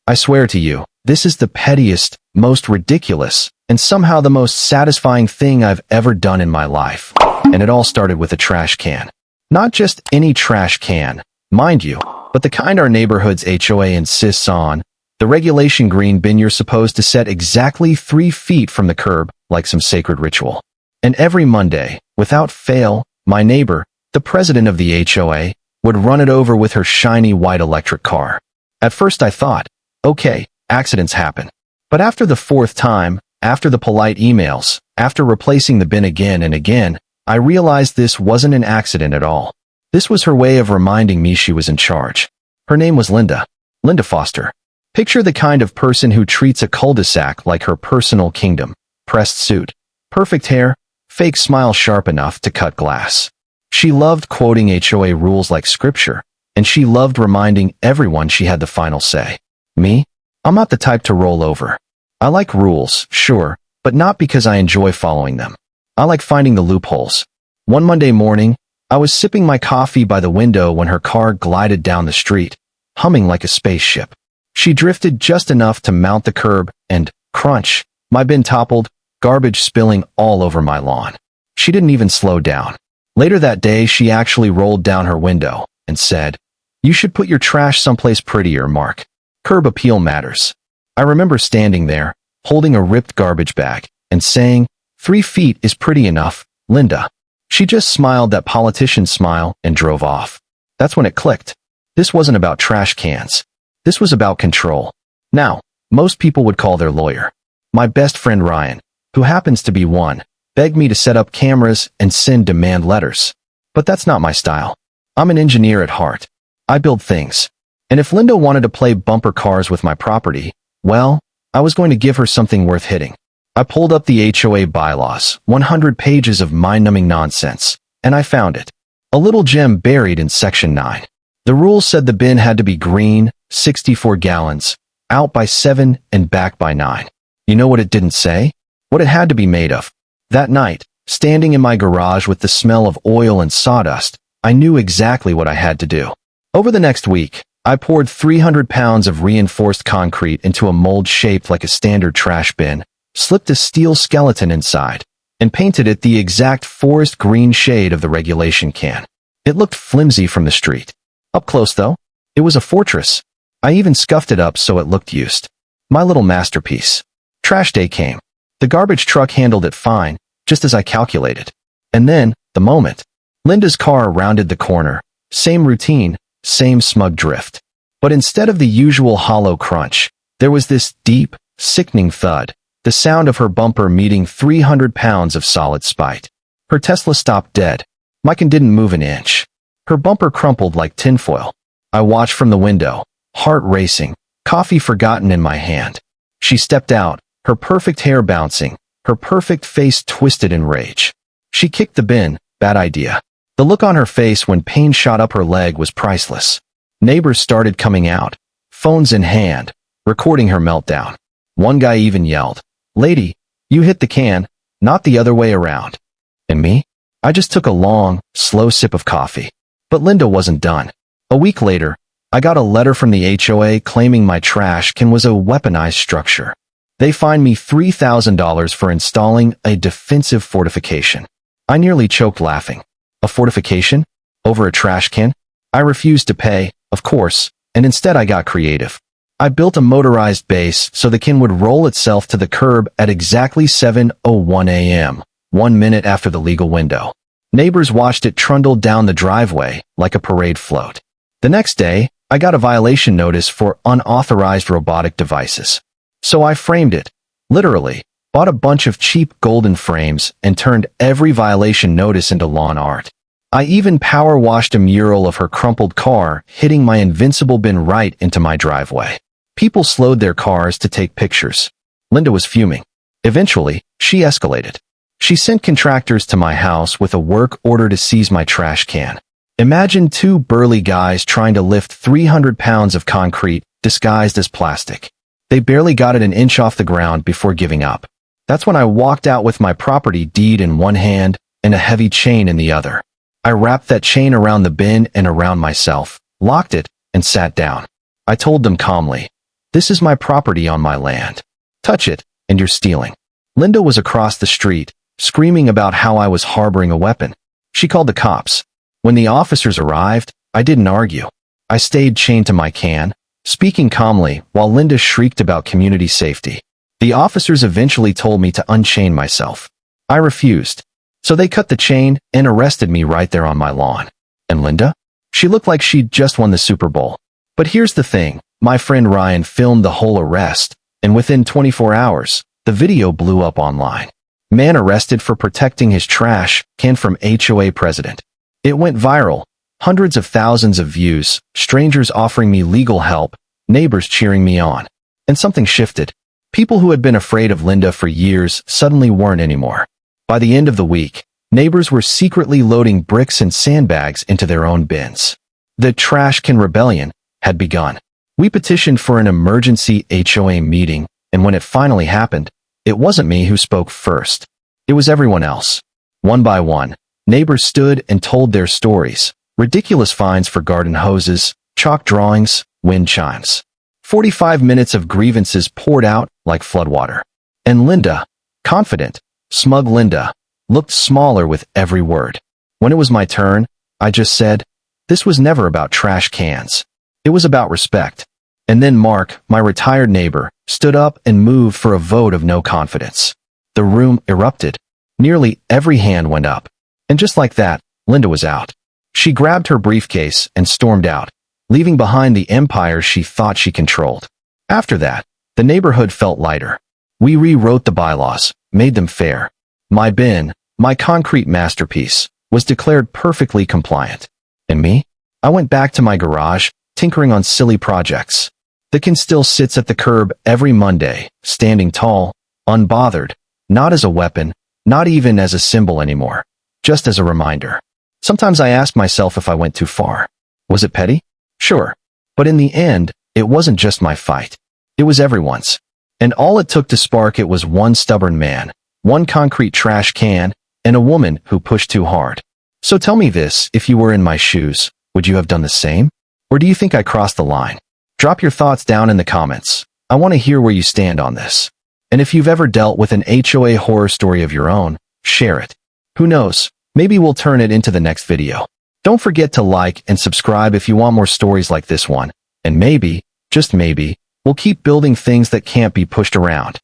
I swear to you, this is the pettiest, most ridiculous, and somehow the most satisfying thing I've ever done in my life. And it all started with a trash can. Not just any trash can, mind you, but the kind our neighborhood's HOA insists on. The regulation green bin you're supposed to set exactly 3 feet from the curb, like some sacred ritual. And every Monday, without fail, my neighbor, the president of the HOA, would run it over with her shiny white electric car. At first I thought, okay, accidents happen. But after the 4th time, after the polite emails, after replacing the bin again and again, I realized this wasn't an accident at all. This was her way of reminding me she was in charge. Her name was Linda. Linda Foster. Picture the kind of person who treats a cul-de-sac like her personal kingdom. Pressed suit, perfect hair, fake smile sharp enough to cut glass. She loved quoting HOA rules like scripture, and she loved reminding everyone she had the final say. Me? I'm not the type to roll over. I like rules, sure, but not because I enjoy following them. I like finding the loopholes. One Monday morning, I was sipping my coffee by the window when her car glided down the street, humming like a spaceship. She drifted just enough to mount the curb, and, crunch, my bin toppled, garbage spilling all over my lawn. She didn't even slow down. Later that day, she actually rolled down her window and said, "You should put your trash someplace prettier, Mark. Curb appeal matters." I remember standing there, holding a ripped garbage bag, and saying, 3 feet is pretty enough, Linda. She just smiled that politician smile and drove off. That's when it clicked. This wasn't about trash cans. This was about control. Now, most people would call their lawyer. My best friend Ryan, who happens to be one, begged me to set up cameras and send demand letters. But that's not my style. I'm an engineer at heart. I build things. And if Linda wanted to play bumper cars with my property, well, I was going to give her something worth hitting. I pulled up the HOA bylaws, 100 pages of mind-numbing nonsense, and I found it. A little gem buried in Section 9. The rules said the bin had to be green, 64 gallons, out by 7 and back by 9. You know what it didn't say? What it had to be made of. That night, standing in my garage with the smell of oil and sawdust, I knew exactly what I had to do. Over the next week, I poured 300 pounds of reinforced concrete into a mold shaped like a standard trash bin, slipped a steel skeleton inside, and painted it the exact forest green shade of the regulation can. It looked flimsy from the street. Up close, though, it was a fortress. I even scuffed it up so it looked used. My little masterpiece. Trash day came. The garbage truck handled it fine, just as I calculated. And then, the moment. Linda's car rounded the corner. Same routine, same smug drift. But instead of the usual hollow crunch, there was this deep, sickening thud, the sound of her bumper meeting 300 pounds of solid spite. Her Tesla stopped dead. Mine didn't move an inch. Her bumper crumpled like tinfoil. I watched from the window, heart racing, coffee forgotten in my hand. She stepped out, her perfect hair bouncing, her perfect face twisted in rage. She kicked the bin, bad idea. The look on her face when pain shot up her leg was priceless. Neighbors started coming out, phones in hand, recording her meltdown. One guy even yelled, "Lady, you hit the can, not the other way around." And me? I just took a long, slow sip of coffee. But Linda wasn't done. A week later, I got a letter from the HOA claiming my trash can was a weaponized structure. They fined me $3,000 for installing a defensive fortification. I nearly choked laughing. A fortification? Over a trash can? I refused to pay, of course, and instead I got creative. I built a motorized base so the can would roll itself to the curb at exactly 7:01 a.m., 1 minute after the legal window. Neighbors watched it trundle down the driveway like a parade float. The next day, I got a violation notice for unauthorized robotic devices. So I framed it, literally, bought a bunch of cheap golden frames and turned every violation notice into lawn art. I even power washed a mural of her crumpled car hitting my invincible bin right into my driveway. People slowed their cars to take pictures. Linda was fuming. Eventually, she escalated. She sent contractors to my house with a work order to seize my trash can. Imagine 2 burly guys trying to lift 300 pounds of concrete disguised as plastic. They barely got it an inch off the ground before giving up. That's when I walked out with my property deed in one hand and a heavy chain in the other. I wrapped that chain around the bin and around myself, locked it, and sat down. I told them calmly, This is my property on my land. Touch it, and you're stealing. Linda was across the street, screaming about how I was harboring a weapon. She called the cops. When the officers arrived, I didn't argue. I stayed chained to my can, speaking calmly while Linda shrieked about community safety. The officers eventually told me to unchain myself. I refused. So they cut the chain and arrested me right there on my lawn. And Linda? She looked like she'd just won the Super Bowl. But here's the thing, my friend Ryan filmed the whole arrest, and within 24 hours, the video blew up online. Man arrested for protecting his trash can from HOA president. It went viral. Hundreds of thousands of views, strangers offering me legal help, neighbors cheering me on. And something shifted. People who had been afraid of Linda for years suddenly weren't anymore. By the end of the week, neighbors were secretly loading bricks and sandbags into their own bins. The trash can rebellion had begun. We petitioned for an emergency HOA meeting, and when it finally happened, it wasn't me who spoke first. It was everyone else. One by one, neighbors stood and told their stories. Ridiculous fines for garden hoses, chalk drawings, wind chimes. 45 minutes of grievances poured out like floodwater. And Linda, confident, smug Linda, looked smaller with every word. When it was my turn, I just said, this was never about trash cans. It was about respect. And then Mark, my retired neighbor, stood up and moved for a vote of no confidence. The room erupted. Nearly every hand went up. And just like that, Linda was out. She grabbed her briefcase and stormed out, leaving behind the empire she thought she controlled. After that, the neighborhood felt lighter. We rewrote the bylaws, made them fair. My bin, my concrete masterpiece, was declared perfectly compliant. And me? I went back to my garage, tinkering on silly projects. The can still sits at the curb every Monday, standing tall, unbothered, not as a weapon, not even as a symbol anymore, just as a reminder. Sometimes I ask myself if I went too far. Was it petty? Sure. But in the end, it wasn't just my fight. It was everyone's. And all it took to spark it was one stubborn man, one concrete trash can, and a woman who pushed too hard. So tell me this, if you were in my shoes, would you have done the same? Or do you think I crossed the line? Drop your thoughts down in the comments. I want to hear where you stand on this. And if you've ever dealt with an HOA horror story of your own, share it. Who knows? Maybe we'll turn it into the next video. Don't forget to like and subscribe if you want more stories like this one. And maybe, just maybe, we'll keep building things that can't be pushed around.